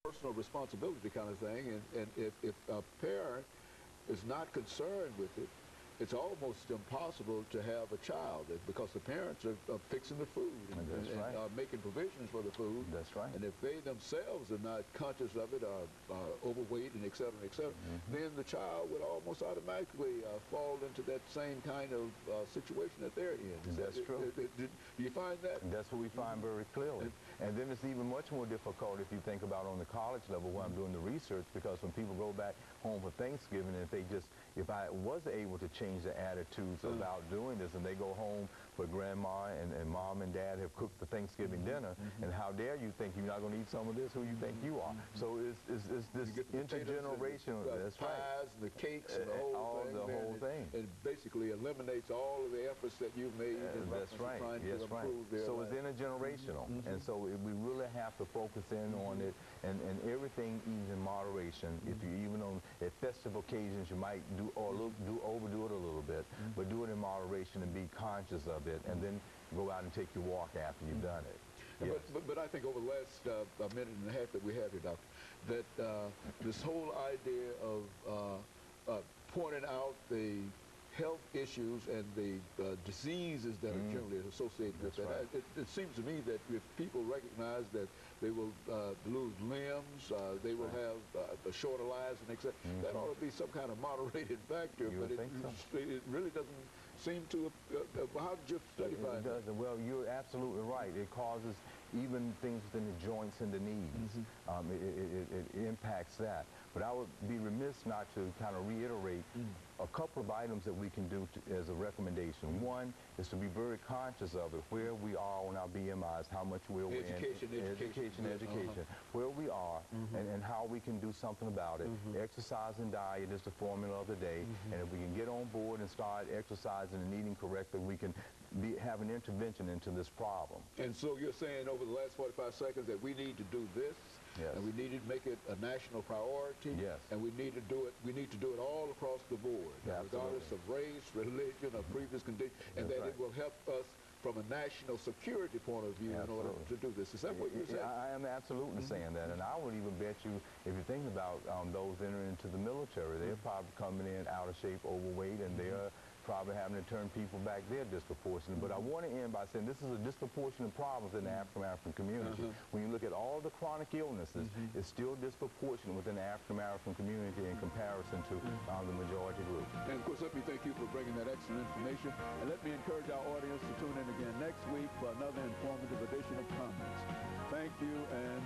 personal responsibility kind of thing, and if a parent is not concerned with it, it's almost impossible to have a child because the parents are fixing the food and are making provisions for the food. That's right. And if they themselves are not conscious of it, are overweight and et cetera, then the child would almost automatically fall into that same kind of situation that they're in. That's true. Do you find that? That's what we find very clearly. And then it's even much more difficult if you think about on the college level where I'm doing the research, because when people go back home for Thanksgiving, if I was able to change their attitudes about doing this, and they go home where grandma and mom and dad have cooked the Thanksgiving dinner, and how dare you think you're not going to eat some of this? Who you think you are? So it's this intergenerational. That's right. Pies and the cakes and the whole thing. And basically eliminates all of the efforts that you've made. That's right. That's right. So it's intergenerational, and so we really have to focus in on it, and everything eats in moderation. If you even on at festive occasions, you might overdo it a little bit, but do it in moderation and be conscious of it, and then go out and take your walk after you've done it. Yes. But I think over the last minute and a half that we have here, Doctor, that this whole idea of pointing out the health issues and the diseases that are generally associated with that. It seems to me that if people recognize that they will lose limbs, they will have shorter lives, and etc., that ought to be some kind of moderated factor. You but it really doesn't seem to. How did you study find that? It doesn't. Well, you're absolutely right. It causes even things within the joints and the knees. It impacts that. But I would be remiss not to kind of reiterate a couple of items that we can do as a recommendation. One is to be very conscious of it, where we are on our BMIs, how much we're weighing. Education. Where we are and how we can do something about it. Exercise and diet is the formula of the day. And if we can get on board and start exercising and eating correctly, we can have an intervention into this problem. And so you're saying over the last 45 seconds that we need to do this? Yes. And we need to make it a national priority. Yes. And we need to do it. We need to do it all across the board, regardless of race, religion, or previous condition, and that it will help us from a national security point of view in order to do this. Is that what you're saying? I am absolutely saying that, and I would even bet you, if you think about those entering into the military, they're probably coming in out of shape, overweight, and they're probably having to turn people back there disproportionately. But I want to end by saying this is a disproportionate problem in the African-American community. When you look at all the chronic illnesses, it's still disproportionate within the African-American community in comparison to the majority group. And of course, let me thank you for bringing that excellent information. And let me encourage our audience to tune in again next week for another informative edition of Comments. Thank you, and